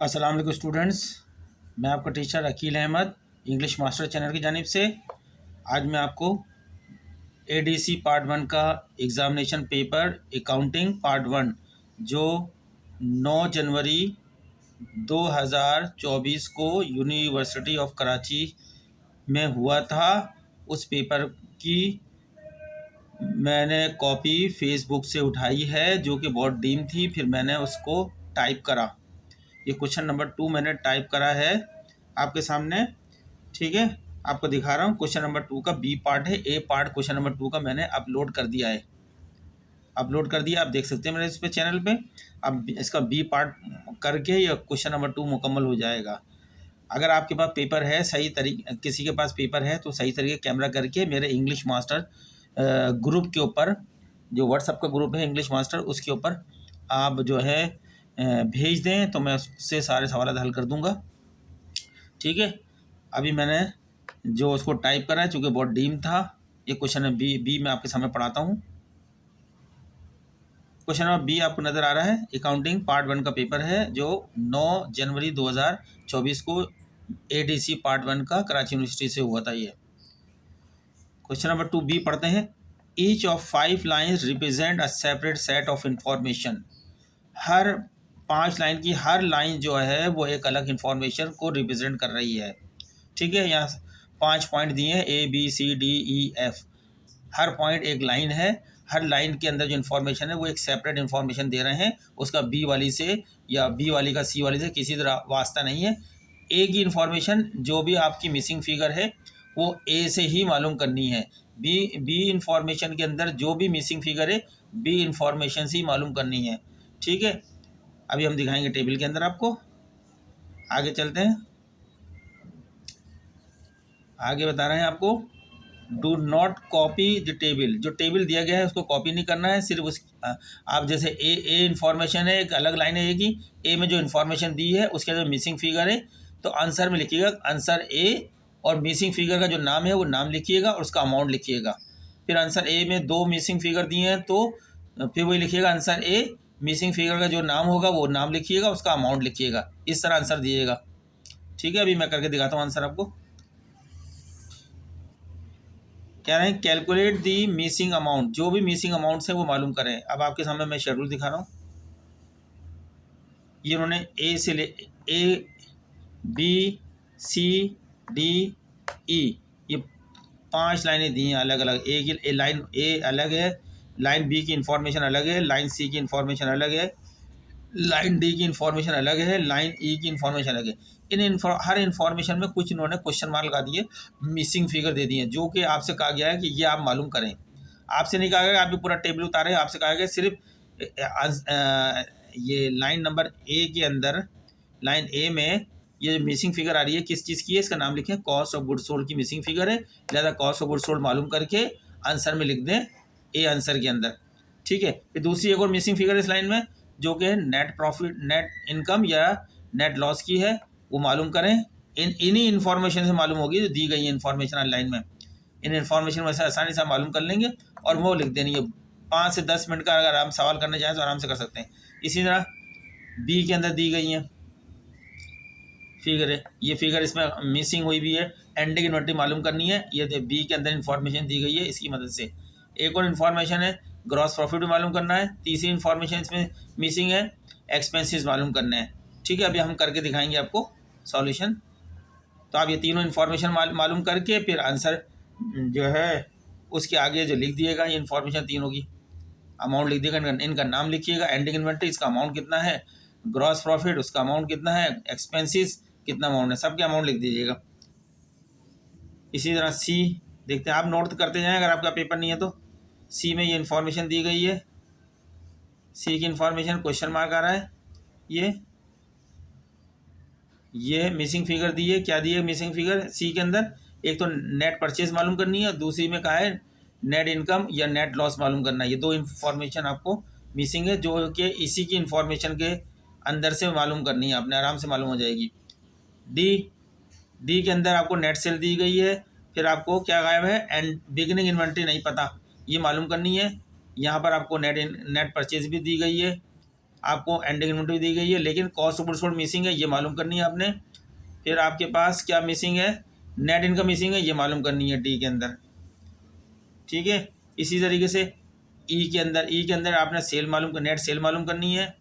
अस्सलाम वालेकुम स्टूडेंट्स, मैं आपका teacher Akeel Ahmed English master channel की जानिब से आज मैं आपको एडीसी पार्ट 1 का एग्ज़ामिनेशन पेपर अकाउंटिंग पार्ट 1 जो 9 जनवरी 2024 को यूनिवर्सिटी ऑफ कराची में हुआ था, उस पेपर की मैंने कॉपी फेसबुक से उठाई है जो कि बहुत डीम थी। फिर मैंने उसको टाइप करा। ये क्वेश्चन नंबर 2 मैंने टाइप करा है आपके सामने, ठीक है। आपको दिखा रहा हूँ। क्वेश्चन नंबर 2 का बी पार्ट है। ए पार्ट क्वेश्चन नंबर 2 का मैंने अपलोड कर दिया है, आप देख सकते हैं मेरे इस पे चैनल पे। अब इसका बी पार्ट करके ये क्वेश्चन नंबर 2 मुकम्मल हो जाएगा। अगर आपके पास पेपर है, सही तरीके किसी के पास पेपर है तो सही तरीके कैमरा करके मेरे इंग्लिश मास्टर ग्रुप के ऊपर, जो व्हाट्सएप का ग्रुप है इंग्लिश मास्टर, उसके ऊपर आप जो है भेज दें तो मैं उससे सारे सवाल हल कर दूंगा, ठीक है। अभी मैंने जो उसको टाइप करा है चूँकि बहुत डीम था। ये क्वेश्चन है बी मैं आपके सामने पढ़ाता हूँ। क्वेश्चन नंबर बी आपको नज़र आ रहा है। अकाउंटिंग पार्ट 1 का पेपर है जो 9 जनवरी 2024 को एडीसी पार्ट 1 का कराची यूनिवर्सिटी से हुआ था। ये क्वेश्चन नंबर 2 बी पढ़ते हैं। Each of 5 lines represent a separate set of information. Her 5 line की हर लाइन जो है वो एक अलग इंफॉर्मेशन को रिप्रेजेंट कर रही है, ठीक है। यहाँ 5 पॉइंट दिए हैं, A B C D E F. हर पॉइंट एक लाइन है, हर लाइन के अंदर जो इन्फॉर्मेशन है वो एक सेपरेट इन्फॉर्मेशन दे रहे हैं। उसका बी वाली से या बी वाली का सी वाली से किसी तरह वास्ता नहीं है। ए की इन्फॉर्मेशन जो भी आपकी मिसिंग फिगर है वो ए से ही मालूम करनी है। बी इन्फॉर्मेशन के अंदर जो भी मिसिंग फिगर है बी इन्फॉर्मेशन से ही मालूम करनी है, ठीक है। अभी हम दिखाएंगे टेबल के अंदर आपको। आगे चलते हैं। आगे बता रहे हैं आपको, do not copy the table. जो टेबल दिया गया है उसको कॉपी नहीं करना है। सिर्फ उस आप जैसे ए इन्फॉर्मेशन है, एक अलग लाइन है ए की। ए में जो इन्फॉर्मेशन दी है उसके अंदर मिसिंग फिगर है तो आंसर में लिखिएगा आंसर ए, और मिसिंग फिगर का जो नाम है वो नाम लिखिएगा और उसका अमाउंट लिखिएगा। फिर आंसर ए में 2 मिसिंग फिगर दिए हैं तो फिर वही लिखिएगा आंसर ए, मिसिंग फिगर का जो नाम होगा वो नाम लिखिएगा, उसका अमाउंट लिखिएगा। इस तरह आंसर दिएगा, ठीक है। अभी मैं करके दिखाता हूँ आंसर आपको। कह रहे हैं कैलकुलेट दी मिसिंग अमाउंट। जो भी मिसिंग अमाउंट्स है वो मालूम करें। अब आपके सामने मैं शेड्यूल दिखा रहा हूँ। ये उन्होंने ए से ले ए बी सी डी ई ये 5 लाइनें दी हैं अलग अलग। ए की लाइन ए अलग है, लाइन बी की इंफॉर्मेशन अलग है, लाइन सी की इंफॉर्मेशन अलग है, लाइन डी की इंफॉर्मेशन अलग है, लाइन ई की इंफॉर्मेशन अलग है। हर इंफॉर्मेशन में कुछ इन्होंने क्वेश्चन मार्क लगा दिए, मिसिंग फिगर दे दिए, जो कि आपसे कहा गया है कि ये आप मालूम करें। आपसे नहीं कहा गया आप भी पूरा टेबल उतारें, आपसे कहा गया सिर्फ ये लाइन नंबर ए के अंदर, लाइन ए में ये मिसिंग फिगर आ रही है किस चीज़ की है, इसका नाम लिखें। कॉस्ट ऑफ गुड्स सोल्ड की मिसिंग फिगर है, लिहाजा कॉस्ट ऑफ गुड्स सोल्ड मालूम करके आंसर में लिख दें ए आंसर के अंदर, ठीक है। फिर दूसरी एक और मिसिंग फिगर इस लाइन में जो कि नेट प्रॉफिट, नेट इनकम या नेट लॉस की है, वो मालूम करें। इन्हीं इन्फॉर्मेशन से मालूम होगी जो दी गई है इन्फॉर्मेशन लाइन में। इन इन्फॉर्मेशन में से आसानी से मालूम कर लेंगे और वो लिख देनी है। 5 से 10 मिनट का अगर आप सवाल करना चाहें तो आराम से कर सकते हैं। इसी तरह बी के अंदर दी गई है फिगर है, ये फिगर इसमें मिसिंग हुई भी है, एंडिंग इन्वेंटरी मालूम करनी है। ये बी के अंदर इन्फॉर्मेशन दी गई है, इसकी मदद से। एक और इन्फॉर्मेशन है ग्रॉस प्रॉफिट भी मालूम करना है। तीसरी इन्फॉर्मेशन इसमें मिसिंग है, एक्सपेंसेस मालूम करने हैं, ठीक है। अभी हम करके दिखाएंगे आपको सॉल्यूशन। तो आप ये तीनों इन्फॉर्मेशन मालूम करके फिर आंसर जो है उसके आगे जो लिख दिएगा ये इन्फॉर्मेशन तीनों की, अमाउंट लिख दिएगा, इनका नाम लिखिएगा, एंडिंग इन्वेंटरी इसका अमाउंट कितना है, ग्रॉस प्रॉफिट उसका अमाउंट कितना है, एक्सपेंसेस कितना अमाउंट है, सबके अमाउंट लिख दीजिएगा। इसी तरह सी देखते हैं, आप नोट करते जाएं अगर आपका पेपर नहीं है तो। सी में ये इन्फॉर्मेशन दी गई है, सी की इन्फॉर्मेशन क्वेश्चन मार्क आ रहा है। ये मिसिंग फिगर दी है, क्या दी है मिसिंग फिगर सी के अंदर? एक तो नेट परचेज मालूम करनी है, दूसरी में कहा है नेट इनकम या नेट लॉस मालूम करना है। ये 2 इन्फॉर्मेशन आपको मिसिंग है जो कि इसी की इन्फॉर्मेशन के अंदर से मालूम करनी है, आपने आराम से मालूम हो जाएगी। डी के अंदर आपको नेट सेल दी गई है, फिर आपको क्या गायब है, एंड बिगिनिंग इन्वेंट्री नहीं पता, ये मालूम करनी है। यहाँ पर आपको नेट परचेज भी दी गई है, आपको एंडिंग इन्वेंटरी दी गई है, लेकिन cost of goods sold missing है, ये मालूम करनी है आपने। फिर आपके पास क्या मिसिंग है, नेट इनकम मिसिंग है, ये मालूम करनी है डी के अंदर। ठीक है, इसी तरीके से ई के अंदर आपने सेल मालूम कर, नेट सेल मालूम करनी है।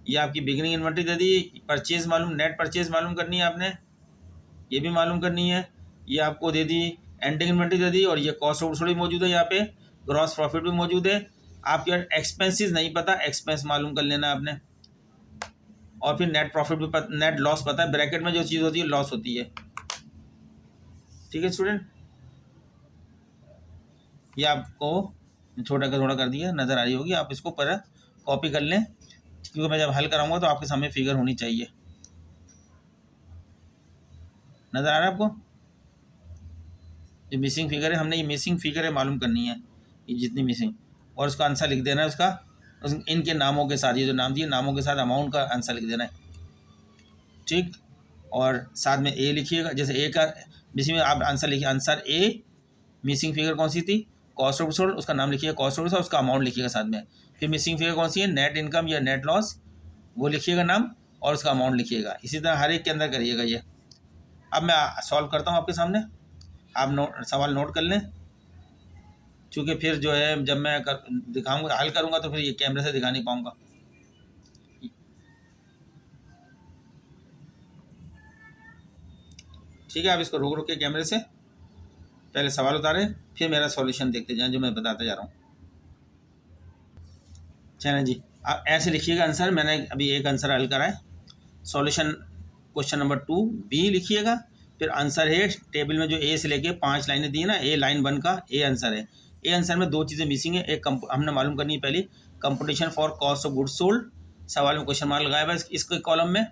ये आपकी बिगिनिंग इन्वेंटरी दे दी, परचेज मालूम, नेट परचेज मालूम करनी है आपने, ये भी मालूम करनी है। ये आपको दे दी एंडिंग इन्वेंटरी दे दी, और ये कॉस्ट ऑफ गुड्स मौजूद है, यहाँ पे ग्रॉस प्रॉफिट भी मौजूद है। आपके एक्सपेंसेस नहीं पता, एक्सपेंस मालूम कर लेना आपने। और फिर नेट प्रॉफिट भी नेट लॉस पता है, ब्रैकेट में जो चीज़ होती है लॉस होती है। ठीक है स्टूडेंट, ये आपको छोटा कर दिया, नज़र आ रही होगी, आप इसको पर कॉपी कर लें, क्योंकि मैं जब हल कराऊंगा तो आपके सामने फिगर होनी चाहिए। नज़र आ रहा है आपको, ये मिसिंग फिगर है, हमने ये मिसिंग फिगर है मालूम करनी है, ये जितनी मिसिंग, और उसका आंसर लिख देना है उसका, इनके नामों के साथ, ये जो नाम दिए नामों के साथ अमाउंट का आंसर लिख देना है। ठीक, और साथ में ए लिखिएगा, जैसे ए का मिसिंग में आप आंसर लिखिए, आंसर ए, मिसिंग फिगर कौन सी थी, कॉस्ट ऑफ गुड्स सोल्ड, उसका नाम लिखिएगा कॉस्ट ऑफ गुड्स, उसका अमाउंट लिखिएगा साथ में। फिर मिसिंग फिगर कौन सी है, नेट इनकम या नेट लॉस, वो लिखिएगा नाम, और उसका अमाउंट लिखिएगा। इसी तरह हर एक के अंदर करिएगा ये। अब मैं सॉल्व करता हूँ आपके सामने, आप सवाल नोट कर लें, क्योंकि फिर जो है जब मैं दिखाऊंगा, हल करूँगा, तो फिर ये कैमरे से दिखा नहीं पाऊँगा। ठीक है, आप इसको रोक के कैमरे से पहले सवाल उतारें, फिर मेरा सॉल्यूशन देखते जाएं जो मैं बताता जा रहा हूँ। चलें जी, आप ऐसे लिखिएगा आंसर, मैंने अभी एक आंसर हल करा है। सॉल्यूशन क्वेश्चन नंबर 2 बी लिखिएगा, फिर आंसर है टेबल में जो ए से लेके 5 लाइनें दी है ना, ए लाइन 1 का ए आंसर है। ए आंसर में 2 चीज़ें मिसिंग है, एक हमने मालूम करनी है पहली, competition for cost of goods sold, सवाल में क्वेश्चन मार्क लगाया हुआ है इसके कॉलम में,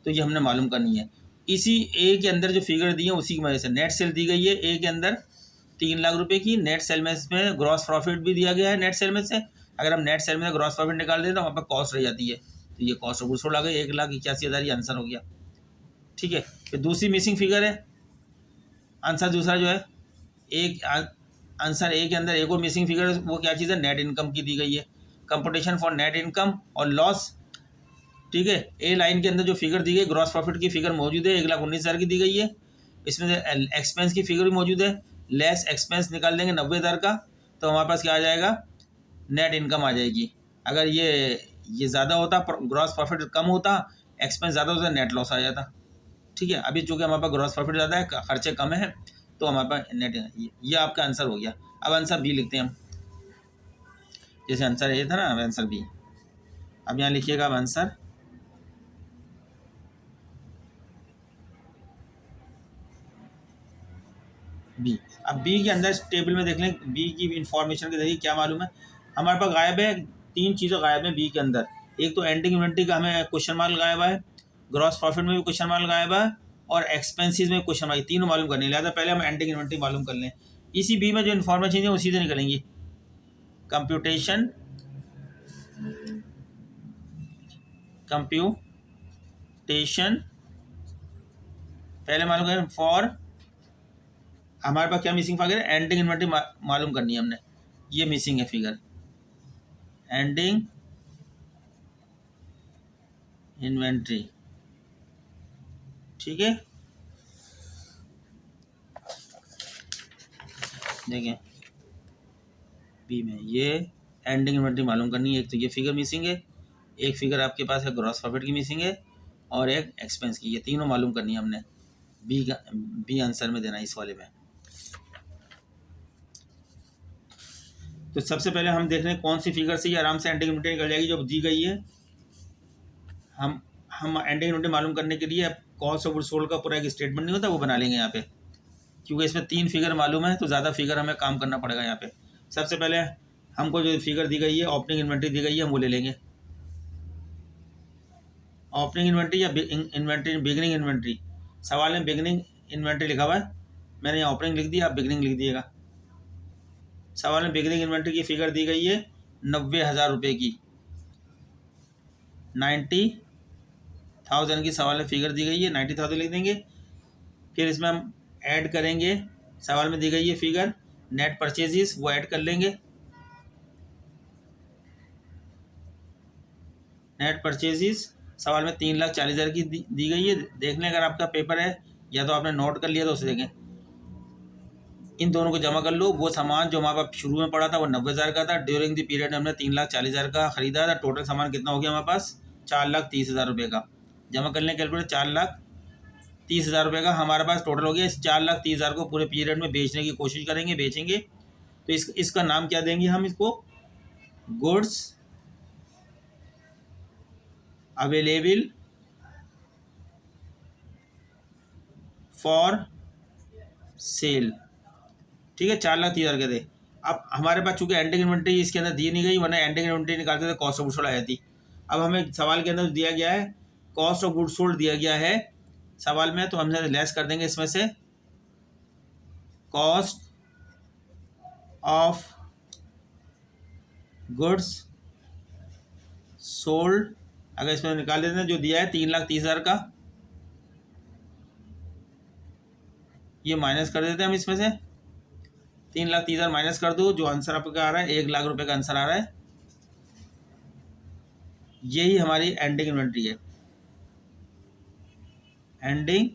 तो ये हमने मालूम करनी है। इसी ए के अंदर जो फिगर दी है उसी की वजह से नेट सेल दी गई है ए के अंदर 3 लाख रुपए की, नेट सेल में इसमें ग्रॉस प्रॉफिट भी दिया गया है नेट सेल में से। अगर हम नेट सेल में ग्रॉस प्रॉफिट निकाल दें तो वहाँ पर कॉस्ट रह जाती है, तो ये कॉस्ट ऑफ गुड्स सोल्ड आ गई 1,81,000, ये आंसर हो गया। ठीक है, फिर दूसरी मिसिंग फिगर है, आंसर दूसरा जो है एक आंसर ए के अंदर एक और मिसिंग फिगर है, वो क्या चीज़ है, नेट इनकम की दी गई है, कंपटीशन फॉर नेट इनकम और लॉस। ठीक है, ए लाइन के अंदर जो फिगर दी गई ग्रॉस प्रॉफिट की फिगर मौजूद है, 1,19,000 की दी गई है। इसमें से एक्सपेंस की फिगर भी मौजूद है, लेस एक्सपेंस निकाल देंगे 90,000 का, तो हमारे पास क्या आ जाएगा, नेट इनकम आ जाएगी। अगर ये ज़्यादा होता, ग्रॉस प्रॉफिट कम होता, एक्सपेंस ज़्यादा होता, नेट लॉस आ जाता। ठीक है, अभी चूँकि हमारे पास ग्रॉस प्रॉफिट ज़्यादा है, खर्चे कम है, तो हमारे पास नेट, ये आपका आंसर हो गया। अब आंसर बी लिखते हैं हम, जैसे आंसर ए था ना, अब आंसर बी। अब यहाँ लिखिएगा अब आंसर बी। अब बी के अंदर टेबल में देख लें, बी की इंफॉर्मेशन के जरिए क्या मालूम है, हमारे पास गायब है 3 चीज़ें गायब है बी के अंदर। एक तो एंडिंग इन्वेंटरी का हमें क्वेश्चन मार्क लगाया हुआ है, ग्रॉस प्रॉफिट में भी क्वेश्चन मार्क लगाया हुआ है, और एक्सपेंसिस में क्वेश्चन मार्क, तीनों मालूम करने, लिहाजा पहले हम एंडिंग इन्वेंटरी मालूम कर लें। इसी बी में जो इन्फॉर्मेशन है उसी से निकलेंगी, कंप्यूटेशन पहले मालूम करें फॉर, हमारे पास क्या मिसिंग फिगर है, एंडिंग इन्वेंटरी मालूम करनी है हमने, ये मिसिंग है फिगर, एंडिंग इन्वेंटरी। ठीक है, देखें बी में ये एंडिंग इन्वेंटरी मालूम करनी है, एक तो ये फिगर मिसिंग है, एक फिगर आपके पास है ग्रॉस प्रॉफिट की मिसिंग है, और एक एक्सपेंस की, ये तीनों मालूम करनी है हमने, बी आंसर में देना है इस वाले में। तो सबसे पहले हम देख रहे हैं कौन सी फिगर से ये आराम से एंडिंग इन्वेंटरी निकल जाएगी जो दी गई है। हम एंडिंग इन्वेंटरी मालूम करने के लिए कॉस्ट ऑफ गुड्स सोल्ड का पूरा एक स्टेटमेंट नहीं होता, वो बना लेंगे यहाँ पे, क्योंकि इसमें 3 फिगर मालूम है तो ज़्यादा फिगर हमें काम करना पड़ेगा यहाँ पे। सबसे पहले हमको जो फिगर दी गई है, ओपनिंग इन्वेंटरी दी गई है, हम वो ले लेंगे, ओपनिंग इन्वेंटरी या इन्वेंटरी, बिगिनिंग इन्वेंटरी। सवाल में बिगिनिंग इन्वेंटरी लिखा हुआ है, मैंने यहाँ ओपनिंग लिख दिया, आप बिगिनिंग लिख दिएगा। सवाल में बिगिनिंग इन्वेंटरी की फिगर दी गई है 90,000 रुपये की, 90,000 की सवाल में फिगर दी गई है, 90,000 लिख देंगे। फिर इसमें हम ऐड करेंगे, सवाल में दी गई है फिगर नेट परचेजेस, वो ऐड कर लेंगे, नेट परचेजेस सवाल में 3,40,000 की दी गई है। देख लें अगर आपका पेपर है या तो आपने नोट कर लिया तो उसे देखें। इन दोनों को जमा कर लो। वो सामान जो हमारे पास शुरू में पड़ा था वो 90,000 का था। ड्यूरिंग द पीरियड हमने 3,40,000 का खरीदा था। टोटल सामान कितना हो गया हमारे पास? 4,30,000 रुपये का। जमा कर लें कैलकुलेटर, 4,30,000 रुपये का हमारे पास टोटल हो गया। इस 4,30,000 को पूरे पीरियड में बेचने की कोशिश करेंगे, बेचेंगे। तो इसका नाम क्या देंगे हम इसको? Goods available for sale. ठीक है, 4,30,000 के थे। अब हमारे पास चूंकि एंडिंग इन्वेंट्री इसके अंदर दी नहीं गई, वरना एंडिंग इन्वेंट्री निकालते थे कॉस्ट ऑफ गुड्स सोल्ड आ जाती। अब हमें सवाल के अंदर दिया गया है कॉस्ट ऑफ गुड्स सोल्ड दिया गया है सवाल में, तो हमने लेस कर देंगे इसमें से कॉस्ट ऑफ गुड्स सोल्ड। अगर इसमें निकाल देते हैं जो दिया है 3,30,000 का, ये माइनस कर देते हैं हम इसमें से। 3,30,000 माइनस कर दो, जो आंसर आपका आ रहा है 1,00,000 रुपये का आंसर आ रहा है। यही हमारी एंडिंग इन्वेंट्री है। एंडिंग,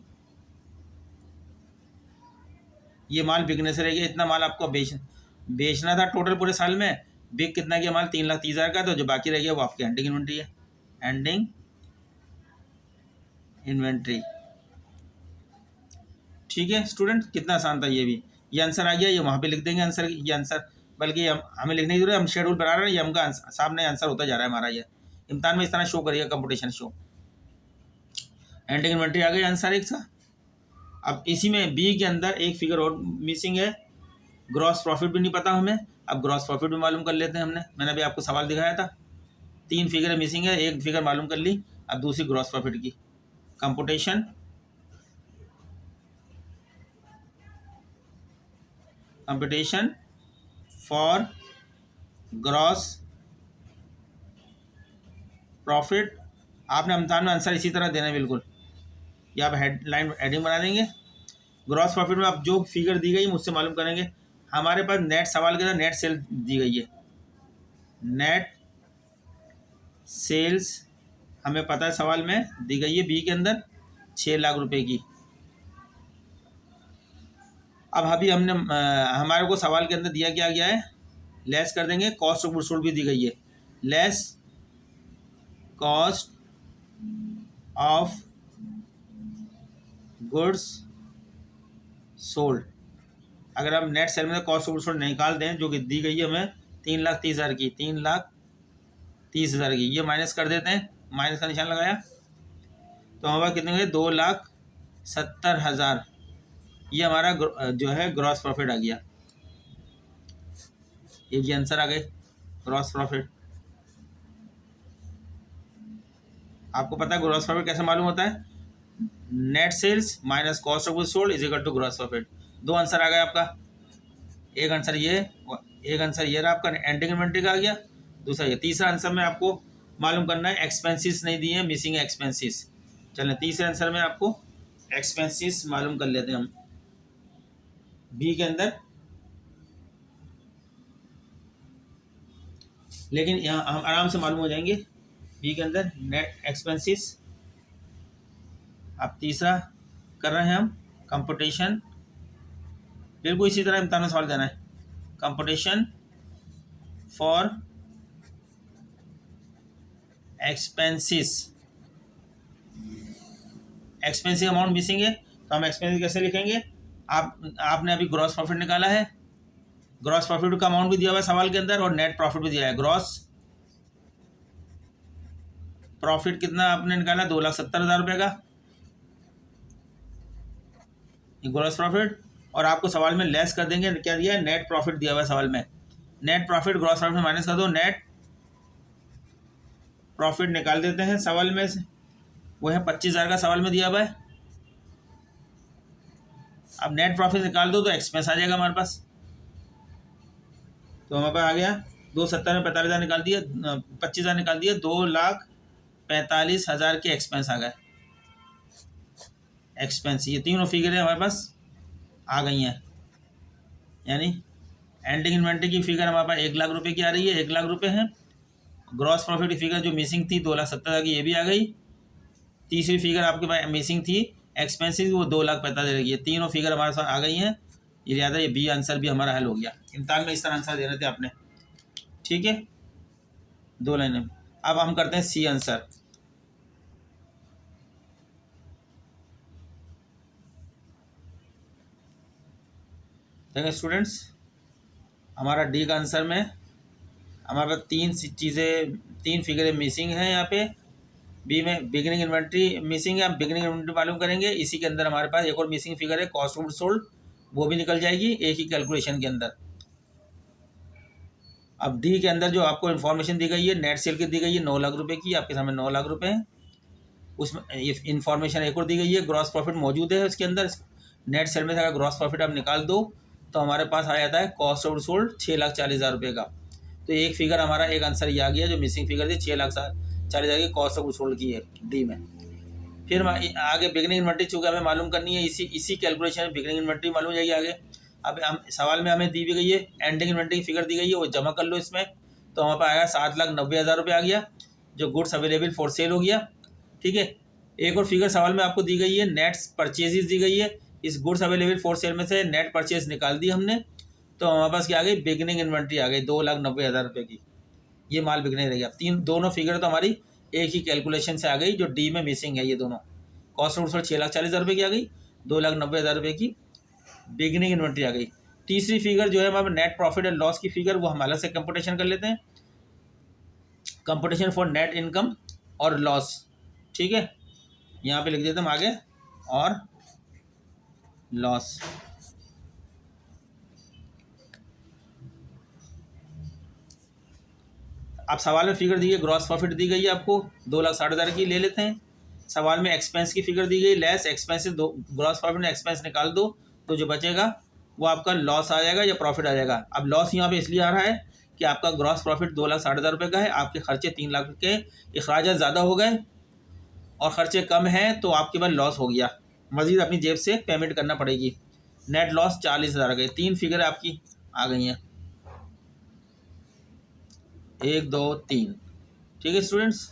ये माल बिकने से रह गया। इतना माल आपको बेचना था टोटल पूरे साल में। बिक कितना गया माल? 3,30,000 का। तो जो बाकी रह गया वो आपकी एंडिंग इन्वेंट्री है। Ending inventory. ठीक है स्टूडेंट, कितना आसान था ये भी। ये आंसर आ गया, ये वहाँ पे लिख देंगे आंसर। ये आंसर बल्कि हमें लिखने की जरूरत है, हम शेड्यूल बना रहे हैं, ये हमका सामने आंसर होता जा रहा है हमारा। ये इम्तान में इस तरह शो करिएगा, कंपटीशन शो। एंडिंग इन्वेंट्री आ गई आंसर एक सा। अब इसी में बी के अंदर एक फिगर और मिसिंग है, ग्रॉस प्रॉफिट भी नहीं पता हमें। अब ग्रॉस प्रॉफिट भी मालूम कर लेते हैं हमने। मैंने अभी आपको सवाल दिखाया था, 3 फिगर मिसिंग है, एक फिगर मालूम कर ली। अब दूसरी ग्रॉस प्रॉफिट की कंपुटेशन फॉर ग्रॉस प्रॉफिट। आपने इम्तिहान में आंसर इसी तरह देना है बिल्कुल। ये आप हेडलाइन हेडिंग बना देंगे। ग्रॉस प्रॉफिट में आप जो फिगर दी गई मुझसे मालूम करेंगे। हमारे पास नेट सवाल के अंदर नेट सेल दी गई है। नेट सेल्स हमें पता है सवाल में दी गई है बी के अंदर 6,00,000 रुपए की। अब अभी हमने हमारे को सवाल के अंदर दिया क्या गया है, लेस कर देंगे। कॉस्ट ऑफ गुड्स सोल्ड भी दी गई है, less cost of goods sold. अगर हम नेट सेल में कॉस्ट ऑफ गुड्स सोल्ड निकाल दें जो कि दी गई है हमें 3,30,000 की, 3,30,000 की, ये माइनस कर देते हैं। माइनस का निशान लगाया तो हमारे कितने हुए? 2,70,000। ये हमारा जो है ग्रॉस प्रॉफिट आ गया। ये आंसर आ गए ग्रॉस प्रॉफिट। आपको पता है ग्रॉस प्रॉफिट कैसे मालूम होता है? Net sales minus cost of goods sold is equal to gross profit. 2 answer आ गया आपका। एक आंसर ये रहा आपका, एंडिंग इन्वेंट्री का आ गया। दूसरा ये। तीसरा आंसर में आपको मालूम करना है, एक्सपेंसेस नहीं दिए, मिसिंग एक्सपेंसेस। चलें तीसरे आंसर में आपको एक्सपेंसेस मालूम कर लेते हैं हम बी के अंदर। लेकिन यहाँ हम आराम से मालूम हो जाएंगे बी के अंदर नेट एक्सपेंसेस। अब तीसरा कर रहे हैं हम कंपुटेशन। बिल्कुल इसी तरह इम्तिहान में सवाल देना है। Computation for expenses. Expensive amount missing है तो हम एक्सपेंसिव कैसे लिखेंगे? आपने अभी ग्रॉस प्रॉफिट निकाला है, ग्रॉस प्रॉफिट का अमाउंट भी दिया हुआ है सवाल के अंदर और नेट प्रॉफिट भी दिया है। ग्रॉस प्रॉफिट कितना आपने निकाला? 2,70,000 रुपये का ग्रॉस प्रॉफिट। और आपको सवाल में लेस कर देंगे, क्या दिया है? नेट प्रॉफिट दिया हुआ है सवाल में। नेट प्रॉफिट ग्रॉस प्रॉफिट में माइनस कर दो, नेट प्रॉफिट निकाल देते हैं सवाल में से। वो है 25,000 का सवाल में दिया हुआ है। अब नेट प्रॉफिट निकाल दो तो एक्सपेंस आ जाएगा हमारे पास। तो हमारे पास आ गया 2,70 में 45,000 निकाल दिए, 25,000 निकाल दिए, 2,45,000 के एक्सपेंस आ गए। एक्सपेंस ये तीनों फिगर हमारे पास आ गई हैं। यानी एंडिंग इन्वेंट्री की फिगर हमारे पास 1,00,000 रुपये की आ रही है, 1,00,000 रुपये है। ग्रॉस प्रॉफिट की फिगर जो मिसिंग थी 2,70,000 की, ये भी आ गई। तीसरी फिगर आपके पास मिसिंग थी एक्सपेंसिस, वो 2,45,000 की है। तीनों फिगर हमारे साथ आ गई हैं। ये याद है, ये बी आंसर भी हमारा हल हो गया। इम्तिहान में इस तरह आंसर देने थे आपने, ठीक है, 2 लाइनें। अब हम करते हैं सी आंसर। देखिए स्टूडेंट्स, हमारा डी का आंसर में हमारे पास तीन फिगरें मिसिंग हैं यहाँ पे। बी में बिगिनिंग इन्वेंट्री मिसिंग है, हम बिगिनिंग इन्वेंट्री मालूम करेंगे। इसी के अंदर हमारे पास एक और मिसिंग फिगर है कॉस्ट ऑफ गुड्स सोल्ड, वो भी निकल जाएगी एक ही कैलकुलेशन के अंदर। अब डी के अंदर जो आपको इन्फॉर्मेशन दी गई है नेट सेल की दी गई है 9 लाख रुपए की, आपके सामने 9 लाख रुपए हैं। उसमें इन्फॉर्मेशन एक और दी गई है, ग्रॉस प्रॉफिट मौजूद है उसके अंदर। नेट सेल में से अगर ग्रॉस प्रॉफिट आप निकाल दो तो हमारे पास आ जाता है कॉस्ट ऑफ गुड्स सोल्ड 6,40,000 रुपये का। तो एक फिगर हमारा एक आंसर ये आ गया, जो मिसिंग फिगर थी 6,40,000 की कॉस्ट ऑफ गुड्स सोल्ड की है डी में। फिर आगे बिगिनिंग इन्वेंट्री चूँकि हमें मालूम करनी है, इसी कैलकुलेशन में बिगिनिंग इन्वेंट्री मालूम हो जाएगी आगे। अब हम सवाल में हमें दी भी गई है एंडिंग इन्वेंट्री की फिगर दी गई है, वो जमा कर लो इसमें। तो हमारे पास आएगा 7,90,000 रुपये आ गया, जो गुड्स अवेलेबल फॉर सेल हो गया, ठीक है। एक और फिगर सवाल में आपको दी गई है नेट परचेजेस दी गई है। इस गुड्स अवेलेबल फॉर सेल में से नेट परचेज निकाल दी हमने, तो हमारे पास क्या आ गई, बिगिनिंग इन्वेंट्री आ गई 2,90,000 रुपये की। ये माल बिकने रहेगा। दोनों फिगर तो हमारी एक ही कैलकुलेशन से आ गई, जो डी में मिसिंग है। ये दोनों कॉस्ट ऑफ गुड्स 6,40,000 रुपये की आ गई, 2,90,000 रुपये की बिगिनिंग इन्वेंट्री आ गई। तीसरी फिगर जो है हमारे नेट प्रॉफिट एंड लॉस की फिगर, वो हम अलग से कंप्यूटेशन कर लेते हैं, कंप्यूटेशन फॉर नेट इनकम और लॉस, ठीक है। यहाँ पे लिख देते हम आगे और लॉस। अब सवाल में फिगर दी गई, ग्रॉस प्रॉफिट दी गई है आपको 2,60,000 की, ले लेते हैं। सवाल में एक्सपेंस की फिगर दी गई, लेस एक्सपेंसिस, दो ग्रॉस प्रॉफिट में एक्सपेंस निकाल दो, तो जो बचेगा वो आपका लॉस आ जाएगा या प्रॉफिट आ जाएगा। अब लॉस यहाँ पे इसलिए आ रहा है कि आपका ग्रॉस प्रॉफिट 2,60,000 रुपये का है, आपके खर्चे 3 लाख के, अखराज ज़्यादा हो गए और खर्चे कम हैं, तो आपके पास लॉस हो गया, मज़ीद अपनी जेब से पेमेंट करना पड़ेगी। नेट लॉस 40,000 गए। 3 फिगर आपकी आ गई हैं, 1 2 3, ठीक है स्टूडेंट्स।